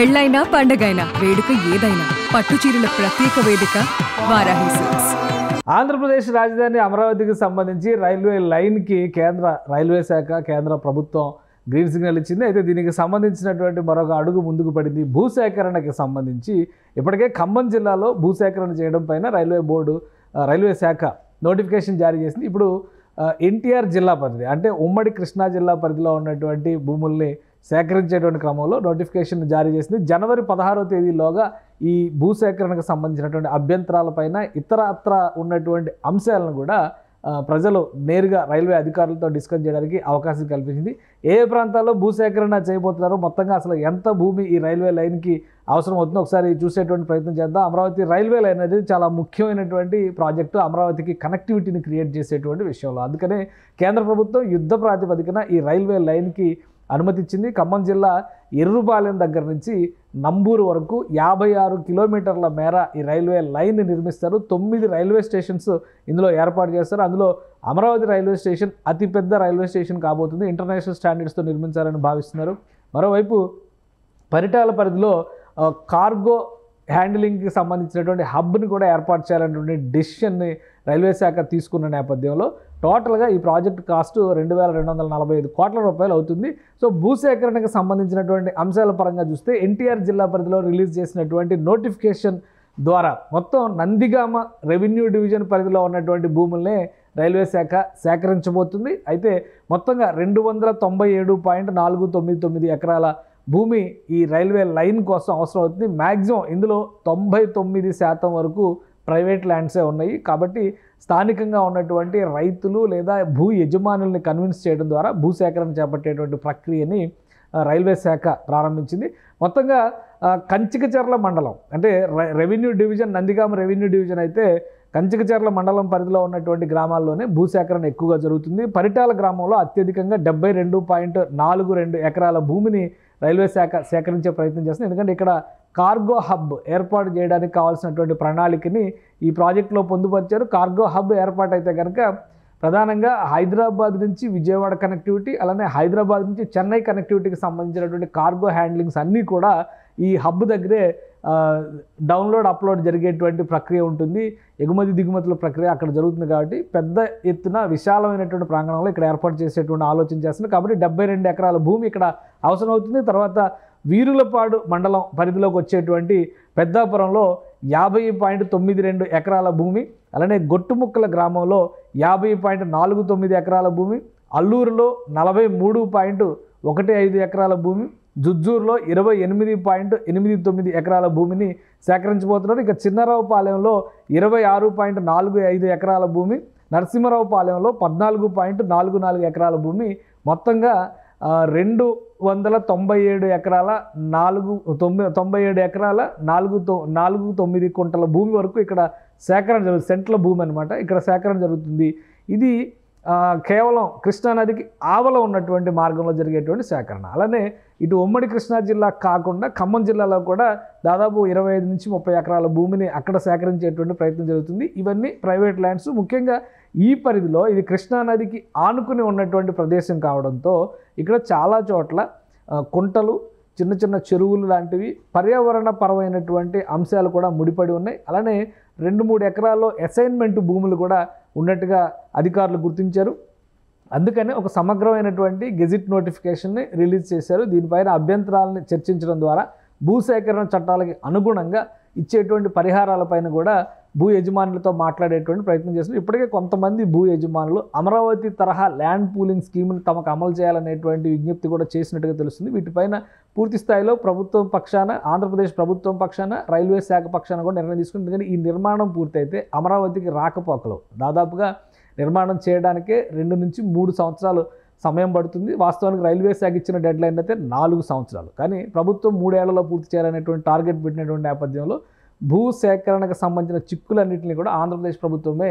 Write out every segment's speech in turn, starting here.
పెళ్ళైనా పండగైనా వేడుక ఏదైనా పట్టు చీరల ప్రత్యేక వేదిక వారాహి సిల్క్స్. ఆంధ్రప్రదేశ్ రాజధాని అమరావతికి సంబంధించి రైల్వే లైన్కి కేంద్ర రైల్వే శాఖ కేంద్ర ప్రభుత్వం గ్రీన్ సిగ్నల్ ఇచ్చింది. అయితే దీనికి సంబంధించినటువంటి మరొక అడుగు ముందుకు పడింది. భూసేకరణకి సంబంధించి ఇప్పటికే ఖమ్మం జిల్లాలో భూసేకరణ చేయడం పైన రైల్వే శాఖ నోటిఫికేషన్ జారీ చేసింది. ఇప్పుడు ఎన్టీఆర్ జిల్లా పరిధి అంటే ఉమ్మడి కృష్ణా జిల్లా పరిధిలో ఉన్నటువంటి భూముల్ని సేకరించేటువంటి క్రమంలో నోటిఫికేషన్ జారీ చేసింది. జనవరి 16వ తేదీలోగా ఈ భూసేకరణకు సంబంధించినటువంటి అభ్యంతరాలపైన ఇతరత్ర ఉన్నటువంటి అంశాలను కూడా ప్రజలు నేరుగా రైల్వే అధికారులతో డిస్కస్ చేయడానికి అవకాశం కల్పించింది. ఏ ప్రాంతాల్లో భూసేకరణ చేయబోతున్నారో, మొత్తంగా అసలు ఎంత భూమి ఈ రైల్వే లైన్కి అవసరం అవుతుందో ఒకసారి చూసేటువంటి ప్రయత్నం చేద్దాం. అమరావతి రైల్వే లైన్ అనేది చాలా ముఖ్యమైనటువంటి ప్రాజెక్టు, అమరావతికి కనెక్టివిటీని క్రియేట్ చేసేటువంటి విషయంలో. అందుకనే కేంద్ర ప్రభుత్వం యుద్ధ ప్రాతిపదికన ఈ రైల్వే లైన్కి అనుమతి ఇచ్చింది. ఖమ్మం జిల్లా ఎర్రుపాలెం దగ్గర నుంచి నంబూరు వరకు 56 కిలోమీటర్ల మేర ఈ రైల్వే లైన్ నిర్మిస్తారు. 9 రైల్వే స్టేషన్స్ ఇందులో ఏర్పాటు చేస్తారు. అందులో అమరావతి రైల్వే స్టేషన్ అతిపెద్ద రైల్వే స్టేషన్ కాబోతుంది. ఇంటర్నేషనల్ స్టాండర్డ్స్తో నిర్మించాలని భావిస్తున్నారు. మరోవైపు పరిటాల పరిధిలో కార్గో హ్యాండిలింగ్కి సంబంధించినటువంటి హబ్ని కూడా ఏర్పాటు చేయాలనేటువంటి డెసిషన్ని రైల్వే శాఖ తీసుకున్న నేపథ్యంలో టోటల్గా ఈ ప్రాజెక్ట్ కాస్ట్ 2245 కోట్ల రూపాయలు అవుతుంది. సో భూసేకరణకు సంబంధించినటువంటి అంశాల పరంగా చూస్తే ఎన్టీఆర్ జిల్లా పరిధిలో రిలీజ్ చేసినటువంటి నోటిఫికేషన్ ద్వారా మొత్తం నందిగామ రెవెన్యూ డివిజన్ పరిధిలో ఉన్నటువంటి భూములనే రైల్వే శాఖ సేకరించబోతుంది. అయితే మొత్తంగా 297.499 ఎకరాల భూమి ఈ రైల్వే లైన్ కోసం అవసరం అవుతుంది. మ్యాక్సిమం ఇందులో 99% వరకు ప్రైవేట్ ల్యాండ్సే ఉన్నాయి. కాబట్టి స్థానికంగా ఉన్నటువంటి రైతులు లేదా భూ యజమానుల్ని కన్విన్స్ చేయడం ద్వారా భూసేకరణ చేపట్టేటువంటి ప్రక్రియని రైల్వే శాఖ ప్రారంభించింది. మొత్తంగా కంచికచర్ల మండలం అంటే revenue division, Nandigama revenue division అయితే కంచికచర్ల మండలం పరిధిలో ఉన్నటువంటి గ్రామాల్లోనే భూసేకరణ ఎక్కువగా జరుగుతుంది. పరిటాల గ్రామంలో అత్యధికంగా 72.42 ఎకరాల భూమిని రైల్వే శాఖ సేకరించే ప్రయత్నం చేస్తుంది. ఎందుకంటే ఇక్కడ కార్గో హబ్ ఏర్పాటు చేయడానికి కావాల్సినటువంటి ప్రణాళికని ఈ ప్రాజెక్టులో పొందుపరిచారు. కార్గో హబ్ ఏర్పాటు అయితే కనుక ప్రధానంగా హైదరాబాద్ నుంచి విజయవాడ కనెక్టివిటీ, అలానే హైదరాబాద్ నుంచి చెన్నై కనెక్టివిటీకి సంబంధించినటువంటి కార్గో హ్యాండ్లింగ్స్ అన్నీ కూడా ఈ హబ్ దగ్గరే డౌన్లోడ్ అప్లోడ్ జరిగేటువంటి ప్రక్రియ ఉంటుంది. ఎగుమతి దిగుమతుల ప్రక్రియ అక్కడ జరుగుతుంది. కాబట్టి పెద్ద ఎత్తున విశాలమైనటువంటి ప్రాంగణంలో ఇక్కడ ఏర్పాటు చేసేటువంటి ఆలోచన చేస్తుంది. కాబట్టి 72 ఎకరాల భూమి ఇక్కడ అవసరం అవుతుంది. తర్వాత వీరులపాడు మండలం పరిధిలోకి వచ్చేటువంటి పెద్దాపురంలో 50.92 ఎకరాల భూమి, అలానే గొట్టుముక్కల గ్రామంలో 50.49 ఎకరాల భూమి, అల్లూరులో 43.15 ఎకరాల భూమి, జుజ్జూరులో 28.89 ఎకరాల భూమిని సేకరించబోతున్నారు. ఇక చిన్నరావుపాలెంలో 26.45 ఎకరాల భూమి, నరసింహరావుపాలెంలో 14.44 ఎకరాల భూమి, మొత్తంగా 297 ఎకరాల 4.9 కుంటల భూమి వరకు ఇక్కడ సేకరణ జరుగుతుంది. సెంట్ల భూమి అనమాట. ఇక్కడ సేకరణ జరుగుతుంది. ఇది కేవలం కృష్ణానదికి ఆవల ఉన్నటువంటి మార్గంలో జరిగేటువంటి సేకరణ. అలానే ఇటు ఉమ్మడి కృష్ణా జిల్లా కాకుండా ఖమ్మం జిల్లాలో కూడా దాదాపు 25 నుంచి 30 ఎకరాల భూమిని అక్కడ సేకరించేటువంటి ప్రయత్నం జరుగుతుంది. ఇవన్నీ ప్రైవేట్ ల్యాండ్స్. ముఖ్యంగా ఈ పరిధిలో ఇది కృష్ణానదికి ఆనుకుని ఉన్నటువంటి ప్రదేశం కావడంతో ఇక్కడ చాలా చోట్ల కుంటలు, చిన్న చిన్న చెరువులు లాంటివి పర్యావరణ పరమైనటువంటి అంశాలు కూడా ముడిపడి ఉన్నాయి. అలానే 2-3 ఎకరాల్లో అసైన్మెంట్ భూములు కూడా ఉన్నట్టుగా అధికారులు గుర్తించారు. అందుకని ఒక సమగ్రమైనటువంటి గెజిట్ నోటిఫికేషన్ని రిలీజ్ చేశారు. దీనిపైన అభ్యంతరాలను చర్చించడం ద్వారా భూసేకరణ చట్టాలకి అనుగుణంగా ఇచ్చేటువంటి పరిహారాలపైన కూడా భూ యజమానులతో మాట్లాడేటువంటి ప్రయత్నం చేస్తున్నారు. ఇప్పటికే కొంతమంది భూ యజమానులు అమరావతి తరహా ల్యాండ్ పూలింగ్ స్కీమ్ని తమకు అమలు చేయాలనేటువంటి విజ్ఞప్తి కూడా చేసినట్టుగా తెలుస్తుంది. వీటిపైన పూర్తి స్థాయిలో ప్రభుత్వం పక్షాన, ఆంధ్రప్రదేశ్ ప్రభుత్వం పక్షాన, రైల్వే శాఖ పక్షాన కూడా నిర్ణయం తీసుకుంది. ఎందుకంటే ఈ నిర్మాణం పూర్తయితే అమరావతికి రాకపోకలు దాదాపుగా నిర్మాణం చేయడానికే 2 నుంచి 3 సంవత్సరాలు సమయం పడుతుంది. వాస్తవానికి రైల్వే శాఖ ఇచ్చిన డెడ్ లైన్ అయితే 4 సంవత్సరాలు. కానీ ప్రభుత్వం 3 ఏళ్లలో పూర్తి చేయాలనేటువంటి టార్గెట్ పెట్టినటువంటి నేపథ్యంలో భూ సేకరణకు సంబంధించిన చిక్కులన్నింటినీ కూడా ఆంధ్రప్రదేశ్ ప్రభుత్వమే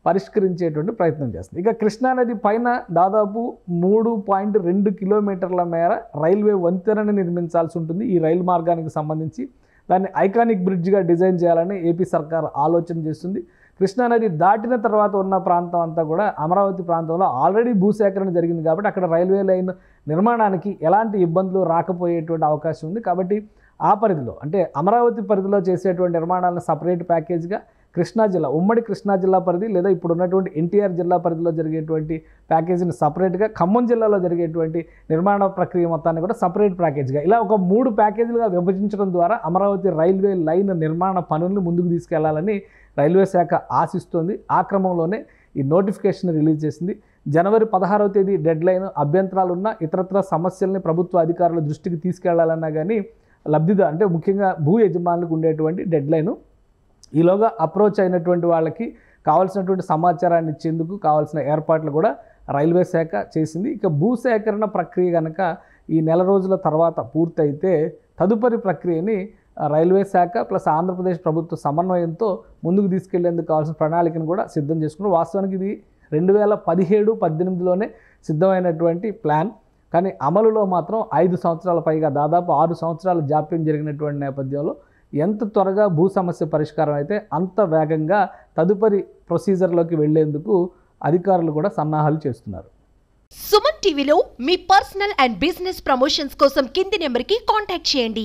పరిష్కరించేటువంటి ప్రయత్నం చేస్తుంది. ఇక కృష్ణానది పైన దాదాపు 3.2 కిలోమీటర్ల మేర రైల్వే వంతెనని నిర్మించాల్సి ఉంటుంది. ఈ రైలు మార్గానికి సంబంధించి దాన్ని ఐకానిక్ బ్రిడ్జ్గా డిజైన్ చేయాలని ఏపీ సర్కార్ ఆలోచన చేస్తుంది. కృష్ణానది దాటిన తర్వాత ఉన్న ప్రాంతం అంతా కూడా అమరావతి ప్రాంతంలో ఆల్రెడీ భూసేకరణ జరిగింది కాబట్టి అక్కడ రైల్వే లైన్ నిర్మాణానికి ఎలాంటి ఇబ్బందులు రాకపోయేటువంటి అవకాశం ఉంది. కాబట్టి ఆ పరిధిలో అంటే అమరావతి పరిధిలో చేసేటువంటి నిర్మాణాలను సపరేట్ ప్యాకేజ్గా కృష్ణా జిల్లా, ఉమ్మడి కృష్ణా జిల్లా పరిధి లేదా ఇప్పుడు ఉన్నటువంటి ఎన్టీఆర్ జిల్లా పరిధిలో జరిగేటువంటి ప్యాకేజీని సపరేట్గా, ఖమ్మం జిల్లాలో జరిగేటువంటి నిర్మాణ ప్రక్రియ మొత్తాన్ని కూడా సపరేట్ ప్యాకేజ్గా, ఇలా ఒక 3 ప్యాకేజీలుగా విభజించడం ద్వారా అమరావతి రైల్వే లైన్ నిర్మాణ పనులను ముందుకు తీసుకెళ్లాలని రైల్వే శాఖ ఆశిస్తోంది. ఆ క్రమంలోనే ఈ నోటిఫికేషన్ రిలీజ్ చేసింది. జనవరి 16వ తేదీ డెడ్ లైన్. అభ్యంతరాలు ఉన్న ఇతరత్ర సమస్యల్ని ప్రభుత్వ అధికారుల దృష్టికి తీసుకెళ్లాలన్నా కానీ లబ్ధిదారు అంటే ముఖ్యంగా భూ యజమానులకు ఉండేటువంటి డెడ్ లైను. ఈలోగా అప్రోచ్ అయినటువంటి వాళ్ళకి కావాల్సినటువంటి సమాచారాన్ని ఇచ్చేందుకు కావాల్సిన ఏర్పాట్లు కూడా రైల్వే శాఖ చేసింది. ఇక భూసేకరణ ప్రక్రియ కనుక ఈ నెల రోజుల తర్వాత పూర్తయితే తదుపరి ప్రక్రియని రైల్వే శాఖ ప్లస్ ఆంధ్రప్రదేశ్ ప్రభుత్వ సమన్వయంతో ముందుకు తీసుకెళ్లేందుకు కావాల్సిన ప్రణాళికను కూడా సిద్ధం చేసుకున్నారు. వాస్తవానికి ఇది 2017-18లోనే సిద్ధమైనటువంటి ప్లాన్. కానీ అమలులో మాత్రం 5 సంవత్సరాల పైగా, దాదాపు 6 సంవత్సరాల జాప్యం జరిగినటువంటి నేపథ్యంలో ఎంత త్వరగా భూ సమస్య పరిష్కారం అయితే అంత వేగంగా తదుపరి ప్రొసీజర్లోకి వెళ్లేందుకు అధికారులు కూడా సన్నాహాలు చేస్తున్నారు. సుమన్ టీవీలో మీ పర్సనల్ అండ్ బిజినెస్ ప్రమోషన్స్ కోసం కింది నెంబర్కి కాంటాక్ట్ చేయండి.